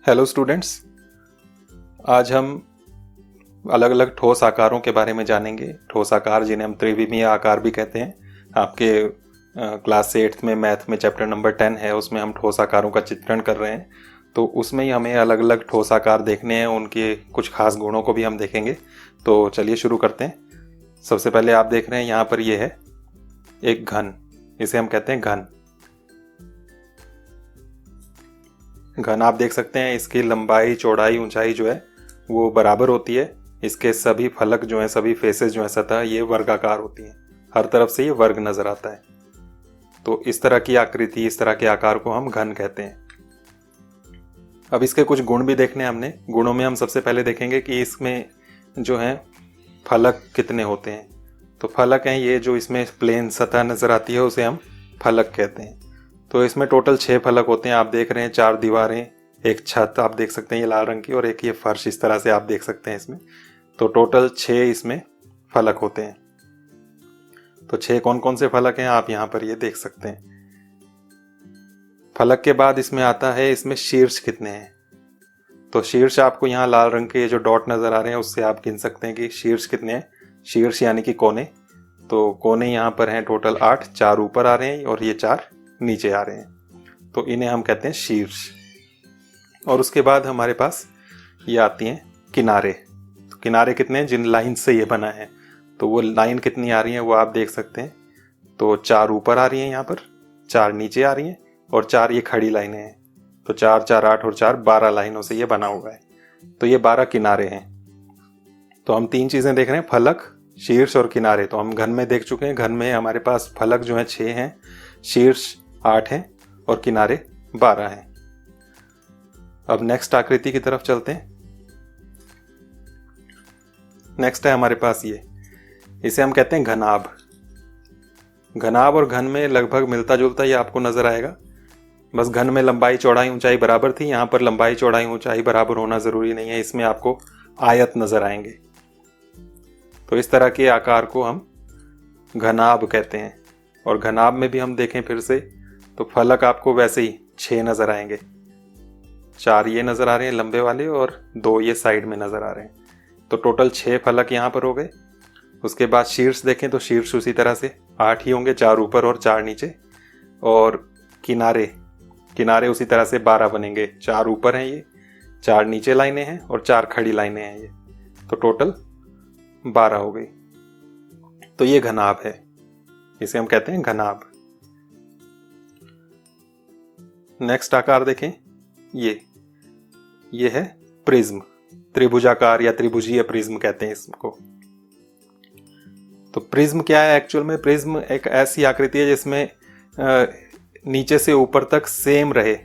Hello students, आज हम अलग अलग ठोस आकारों के बारे में जानेंगे। ठोस आकार जिन्हें हम त्रिविमीय आकार भी कहते हैं। आपके क्लास 8th में मैथ में चैप्टर नंबर 10 है, उसमें हम ठोस आकारों का चित्रण कर रहे हैं। तो उसमें ही हमें अलग अलग ठोस आकार देखने हैं, उनके कुछ खास गुणों को भी हम देखेंगे। तो चलिए शुरू करते हैं। सबसे पहले आप देख रहे हैं यहाँ पर ये है एक घन, इसे हम कहते हैं घन। घन आप देख सकते हैं, इसकी लंबाई चौड़ाई ऊंचाई जो है वो बराबर होती है। इसके सभी फलक जो हैं, सभी फेसेस जो हैं, सतह ये वर्गाकार होती हैं। हर तरफ से ये वर्ग नजर आता है। तो इस तरह की आकृति, इस तरह के आकार को हम घन कहते हैं। अब इसके कुछ गुण भी देखने हैं हमने। गुणों में हम सबसे पहले देखेंगे कि इसमें जो है फलक कितने होते हैं। तो फलक हैं ये, जो इसमें प्लेन सतह नजर आती है उसे हम फलक कहते हैं। तो इसमें टोटल 6 फलक होते हैं। आप देख रहे हैं 4 दीवारें, एक छत आप देख सकते हैं ये लाल रंग की, और एक ये फर्श इस तरह से आप देख सकते हैं इसमें। तो टोटल 6 इसमें फलक होते हैं। तो 6 कौन कौन से फलक हैं आप यहाँ पर ये देख सकते हैं। फलक के बाद इसमें आता है इसमें शीर्ष कितने हैं। तो शीर्ष आपको यहाँ लाल रंग के जो डॉट नजर आ रहे हैं उससे आप गिन सकते हैं कि शीर्ष कितने हैं। शीर्ष यानी कि कोने। तो कोने यहाँ पर हैं टोटल 8, 4 ऊपर आ रहे हैं और ये 4 नीचे आ रहे हैं। तो इन्हें हम कहते हैं शीर्ष। और उसके बाद हमारे पास ये आती हैं किनारे। तो किनारे कितने हैं, जिन लाइन से ये बना है। तो वो लाइन कितनी आ रही है वो आप देख सकते हैं। तो 4 ऊपर आ रही हैं यहाँ पर, 4 नीचे आ रही हैं और 4 ये खड़ी लाइनें हैं। तो 4, 4, 8 और 4 12 लाइनों से ये बना हुआ है। तो ये 12 किनारे हैं। तो हम 3 चीजें देख रहे हैं, फलक, शीर्ष और किनारे। तो हम घन में देख चुके हैं। घन में हमारे पास फलक जो है 6 हैं, शीर्ष 8 हैं और किनारे 12 हैं। अब नेक्स्ट आकृति की तरफ चलते हैं। नेक्स्ट है हमारे पास ये, इसे हम कहते हैं घनाभ। घनाभ और घन में लगभग मिलता जुलता ये आपको नजर आएगा। बस घन में लंबाई चौड़ाई ऊंचाई बराबर थी, यहाँ पर लंबाई चौड़ाई ऊंचाई बराबर होना जरूरी नहीं है। इसमें आपको आयत नजर आएंगे। तो इस तरह के आकार को हम घनाभ कहते हैं। और घनाभ में भी हम देखें फिर से, तो फलक आपको वैसे ही 6 नजर आएंगे। 4 ये नजर आ रहे हैं लंबे वाले और 2 ये साइड में नजर आ रहे हैं। तो टोटल 6 फलक यहाँ पर हो गए। उसके बाद शीर्ष देखें तो शीर्ष उसी तरह से 8 ही होंगे, 4 ऊपर और 4 नीचे। और किनारे उसी तरह से 12 बनेंगे। 4 ऊपर हैं ये, 4 नीचे लाइनें हैं और 4 खड़ी लाइनें हैं ये। तो टोटल 12 हो गई। तो ये घनाभ है, इसे हम कहते हैं घनाभ। नेक्स्ट आकार देखें, ये है प्रिज्म। त्रिभुजाकार या त्रिभुजीय प्रिज्म कहते हैं इसको। तो प्रिज्म क्या है एक्चुअल में? प्रिज्म एक ऐसी आकृति है जिसमें नीचे से ऊपर तक सेम रहे,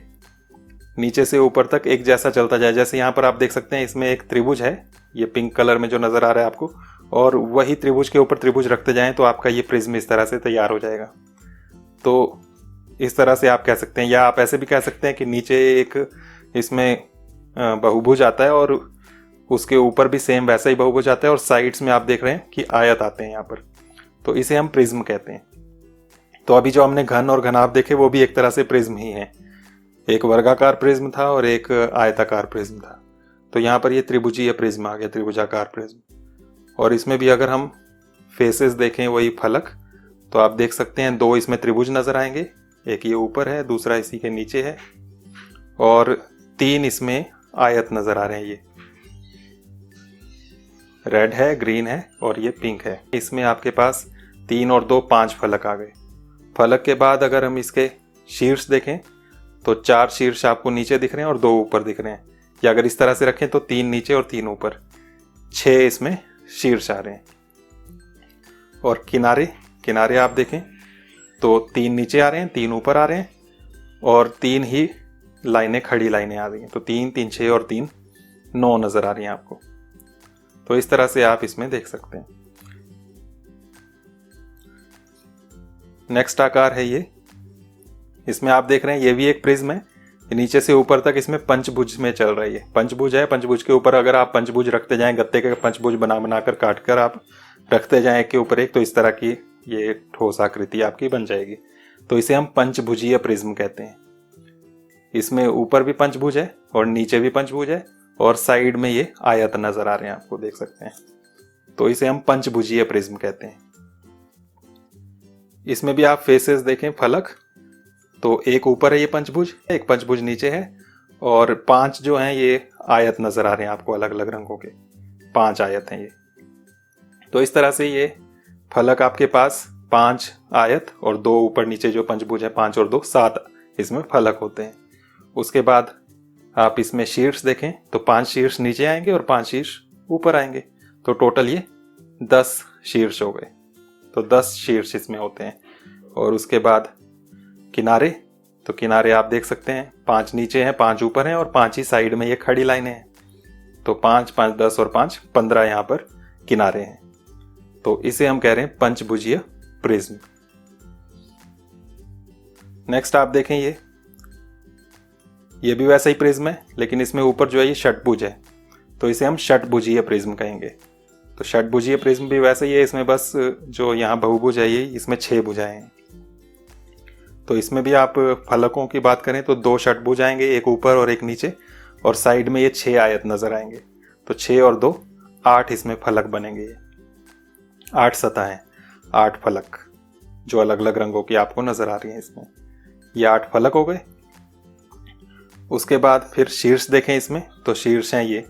नीचे से ऊपर तक एक जैसा चलता जाए। जैसे यहाँ पर आप देख सकते हैं इसमें एक त्रिभुज है, ये पिंक कलर में जो नजर आ रहा है आपको, और वही त्रिभुज के ऊपर त्रिभुज रखते जाएं तो आपका ये प्रिज्म इस तरह से तैयार हो जाएगा। तो इस तरह से आप कह सकते हैं, या आप ऐसे भी कह सकते हैं कि नीचे एक इसमें बहुभुज आता है और उसके ऊपर भी सेम वैसा ही बहुभुज आता है, और साइड्स में आप देख रहे हैं कि आयत आते हैं यहाँ पर। तो इसे हम प्रिज्म कहते हैं। तो अभी जो हमने घन और घनाभ देखे वो भी एक तरह से प्रिज्म ही है। एक वर्गाकार प्रिज्म था और एक आयताकार प्रिज्म था। तो यहाँ पर ये त्रिभुजीय प्रिज्म आ गया, त्रिभुजाकार प्रिज्म। और इसमें भी अगर हम फेसेस देखें, वही फलक, तो आप देख सकते हैं 2 इसमें त्रिभुज नजर आएंगे। एक ये ऊपर है, दूसरा इसी के नीचे है, और 3 इसमें आयत नजर आ रहे हैं। ये रेड है, ग्रीन है और ये पिंक है। इसमें आपके पास 3 और 2 5 फलक आ गए। फलक के बाद अगर हम इसके शीर्ष देखें तो 4 शीर्ष आपको नीचे दिख रहे हैं और 2 ऊपर दिख रहे हैं। या अगर इस तरह से रखें तो 3 नीचे और 3 ऊपर, 6 इसमें शीर्ष आ रहे हैं। और किनारे आप देखें तो 3 नीचे आ रहे हैं, 3 ऊपर आ रहे हैं और 3 ही लाइनें खड़ी लाइनें आ रही हैं। तो 3, 3, 6 और 3 9 नजर आ रही हैं आपको। तो इस तरह से आप इसमें देख सकते हैं। नेक्स्ट आकार है ये, इसमें आप देख रहे हैं ये भी एक प्रिज्म है। नीचे से ऊपर तक इसमें पंचभुज में चल रही है। पंचभुज है, पंचभुज के ऊपर अगर आप पंचभुज रखते जाएं, गत्ते के पंचभुज बनाकर काट कर आप रखते जाएं एक के ऊपर एक, तो इस तरह की ये ठोस आकृति आपकी बन जाएगी। तो इसे हम पंचभुजीय प्रिज्म कहते हैं। इसमें ऊपर भी पंचभुज है और नीचे भी पंचभुज है और साइड में ये आयत नजर आ रहे हैं, आपको देख सकते हैं। तो इसे हम पंचभुजीय प्रिज्म कहते हैं। इसमें भी आप फेसेस देखें, फलक, तो एक ऊपर है ये पंचभुज, एक पंचभुज नीचे है और 5 जो हैं ये आयत नजर आ रहे हैं आपको, अलग अलग रंगों के 5 आयत हैं ये। तो इस तरह से ये फलक आपके पास 5 आयत और 2 ऊपर नीचे जो पंचभुज है, 5 और 2 7 इसमें फलक होते हैं। उसके बाद आप इसमें शीर्ष देखें तो 5 शीर्ष नीचे आएंगे और 5 शीर्ष ऊपर आएंगे, तो टोटल ये 10 शीर्ष हो गए। तो 10 शीर्ष इसमें होते हैं। और उसके बाद किनारे, तो किनारे आप देख सकते हैं 5 नीचे हैं, 5 ऊपर हैं और 5 ही साइड में ये खड़ी लाइनें हैं। तो 5 5 10 और 5 15 यहाँ पर किनारे हैं। तो इसे हम कह रहे हैं पंचभुजीय प्रिज्म। नेक्स्ट आप देखें ये भी वैसा ही प्रिज्म है, लेकिन इसमें ऊपर जो है ये षटभुज है, तो इसे हम षटभुजीय प्रिज्म कहेंगे। तो षटभुजीय प्रिज्म भी वैसे ही है, इसमें बस जो यहाँ बहुभुज है ये, इसमें 6 भुजाएं हैं। तो इसमें भी आप फलकों की बात करें तो 2 षटभुज आएंगे, एक ऊपर और एक नीचे, और साइड में ये 6 आयत नजर आएंगे। तो 6 और 2 8 इसमें फलक बनेंगे। ये 8 सतहें, 8 फलक जो अलग अलग रंगों की आपको नजर आ रही हैं इसमें। ये 8 फलक हो गए। उसके बाद फिर शीर्ष देखें इसमें, तो शीर्ष हैं ये।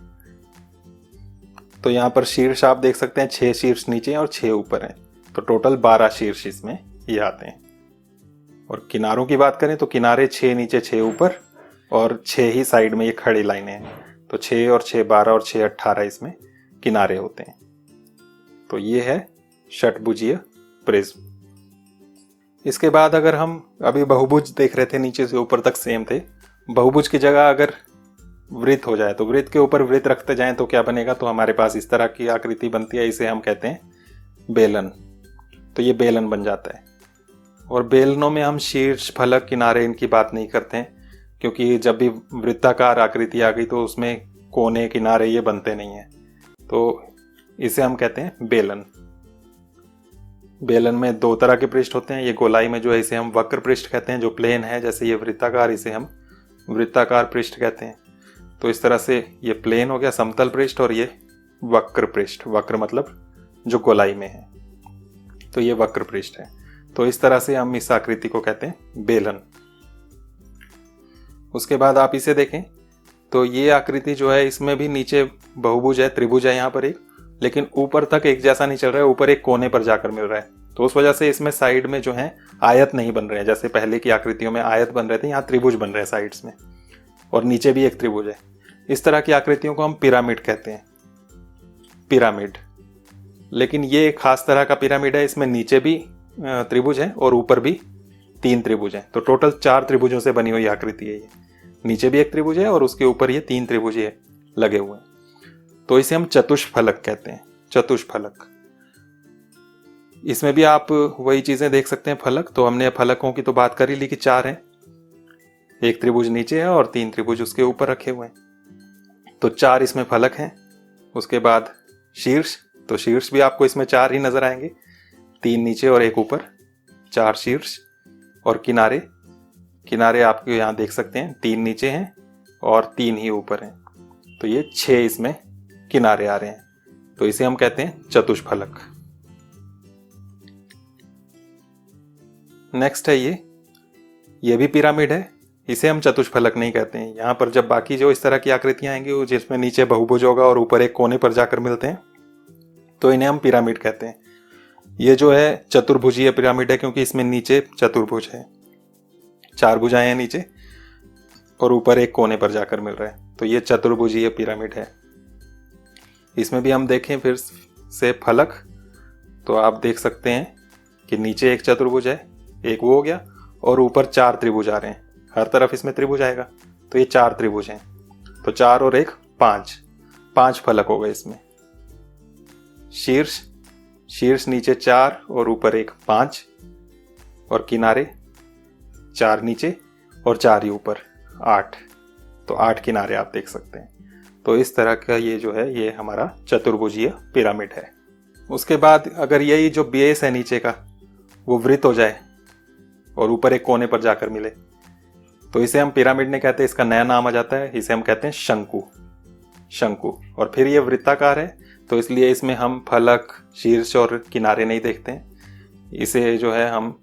तो यहाँ पर शीर्ष आप देख सकते हैं 6 शीर्ष नीचे हैं और 6 ऊपर हैं, तो टोटल 12 शीर्ष इसमें ये आते हैं। और किनारों की बात करें तो किनारे 6 नीचे 6 ऊपर और 6 ही साइड में ये खड़ी लाइनें हैं। तो 6 और 6 12 और 6 18 इसमें किनारे होते हैं। तो ये है षटभुजीय प्रिज्म। इसके बाद अगर हम अभी बहुभुज देख रहे थे, नीचे से ऊपर तक सेम थे, बहुभुज की जगह अगर वृत्त हो जाए तो वृत्त के ऊपर वृत्त रखते जाएं तो क्या बनेगा, तो हमारे पास इस तरह की आकृति बनती है। इसे हम कहते हैं बेलन। तो ये बेलन बन जाता है। और बेलनों में हम शीर्ष, फलक, किनारे इनकी बात नहीं करते हैं, क्योंकि जब भी वृत्ताकार आकृति आ गई तो उसमें कोने, किनारे ये बनते नहीं हैं। तो इसे हम कहते हैं बेलन। बेलन में 2 तरह के पृष्ठ होते हैं। ये गोलाई में जो है इसे हम वक्र पृष्ठ कहते हैं, जो प्लेन है। जैसे ये वृत्ताकार, इसे हम वृत्ताकार पृष्ठ कहते हैं। तो इस तरह से ये प्लेन हो गया, समतल पृष्ठ, और ये वक्र पृष्ठ। वक्र मतलब जो गोलाई में है, तो ये वक्र पृष्ठ है। तो इस तरह से हम इस आकृति को कहते हैं बेलन। उसके बाद आप इसे देखें तो ये आकृति जो है, इसमें भी नीचे बहुभुज है, त्रिभुज है यहाँ पर एक, लेकिन ऊपर तक एक जैसा नहीं चल रहा है, ऊपर एक कोने पर जाकर मिल रहा है। तो उस वजह से इसमें साइड में जो है आयत नहीं बन रहे हैं। जैसे पहले की आकृतियों में आयत बन रहे थे, यहाँ त्रिभुज बन रहे हैं साइड्स में, और नीचे भी एक त्रिभुज है। इस तरह की आकृतियों को हम पिरामिड कहते हैं, पिरामिड। लेकिन ये एक खास तरह का पिरामिड है, इसमें नीचे भी त्रिभुज है और ऊपर भी 3 त्रिभुज हैं। तो टोटल 4 त्रिभुजों से बनी हुई आकृति है ये। नीचे भी एक त्रिभुज है और उसके ऊपर ये 3 त्रिभुज लगे हुए हैं। तो इसे हम चतुष्फलक कहते हैं, चतुष्फलक। इसमें भी आप वही चीजें देख सकते हैं, फलक। तो हमने फलकों की तो बात कर ही ली कि 4 हैं, एक त्रिभुज नीचे है और 3 त्रिभुज उसके ऊपर रखे हुए हैं। तो 4 इसमें फलक हैं। उसके बाद शीर्ष, तो शीर्ष भी आपको इसमें 4 ही नजर आएंगे, 3 नीचे और 1 ऊपर, 4 शीर्ष। और किनारे, किनारे आपको यहाँ देख सकते हैं 3 नीचे हैं और 3 ही ऊपर हैं। तो ये 6 इसमें किनारे आ रहे हैं। तो इसे हम कहते हैं चतुष्फलक। नेक्स्ट है ये भी पिरामिड है, इसे हम चतुष्फलक नहीं कहते हैं। यहाँ पर जब बाकी जो इस तरह की आकृतियां आएंगी, वो जिसमें नीचे बहुभुज होगा और ऊपर एक कोने पर जाकर मिलते हैं, तो इन्हें हम पिरामिड कहते हैं। ये जो है चतुर्भुजीय पिरामिड है, क्योंकि इसमें नीचे चतुर्भुज है, 4 भुजाएं हैं नीचे और ऊपर एक कोने पर जाकर मिल रहा है। तो ये चतुर्भुजीय पिरामिड है। इसमें भी हम देखें फिर से फलक, तो आप देख सकते हैं कि नीचे एक चतुर्भुज है, एक वो हो गया, और ऊपर 4 त्रिभुज आ रहे हैं। हर तरफ इसमें त्रिभुज आएगा, तो ये 4 त्रिभुज हैं। तो 4 और 1 5 फलक हो गए इसमें। शीर्ष, शीर्ष नीचे 4 और ऊपर एक 5, और किनारे 4 नीचे और 4 ही ऊपर, 8। तो 8 किनारे आप देख सकते हैं। तो इस तरह का ये जो है, ये हमारा चतुर्भुजीय पिरामिड है। उसके बाद अगर यही जो बेस है नीचे का, वो वृत्त हो जाए और ऊपर एक कोने पर जाकर मिले, तो इसे हम पिरामिड नहीं कहते, इसका नया नाम आ जाता है, इसे हम कहते हैं शंकु। शंकु। और फिर ये वृत्ताकार है तो इसलिए इसमें हम फलक, शीर्ष और किनारे नहीं देखते हैं। इसे जो है हम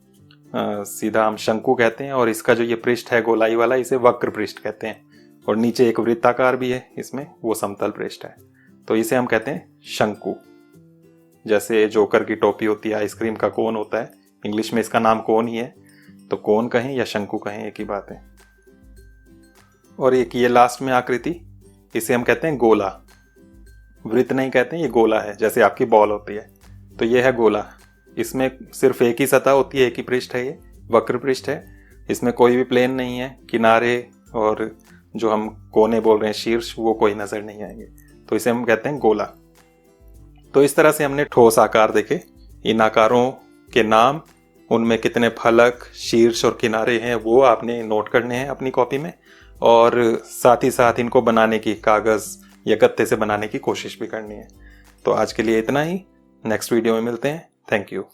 सीधा हम शंकु कहते हैं। और इसका जो ये पृष्ठ है गोलाई वाला, इसे वक्र पृष्ठ कहते हैं। और नीचे एक वृत्ताकार भी है इसमें, वो समतल पृष्ठ है, तो इसे हम कहते हैं शंकु। जैसे जोकर की टोपी होती है, आइसक्रीम का कोन होता है, इंग्लिश में इसका नाम कोन ही है, तो कोन कहें या शंकु कहें एक ही बात है। और एक ये लास्ट में आकृति, इसे हम कहते हैं गोला। वृत्त नहीं कहते हैं, ये गोला है, जैसे आपकी बॉल होती है, तो ये है गोला। इसमें सिर्फ एक ही सतह होती है, एक ही पृष्ठ है, ये वक्र पृष्ठ है। इसमें कोई भी प्लेन नहीं है, किनारे और जो हम कोने बोल रहे हैं शीर्ष, वो कोई नजर नहीं आएंगे, तो इसे हम कहते हैं गोला। तो इस तरह से हमने ठोस आकार देखे। इन आकारों के नाम, उनमें कितने फलक, शीर्ष और किनारे हैं, वो आपने नोट करने हैं अपनी कॉपी में। और साथ ही साथ इनको बनाने की, कागज़ या गत्ते से बनाने की कोशिश भी करनी है। तो आज के लिए इतना ही, नेक्स्ट वीडियो में मिलते हैं। Thank you.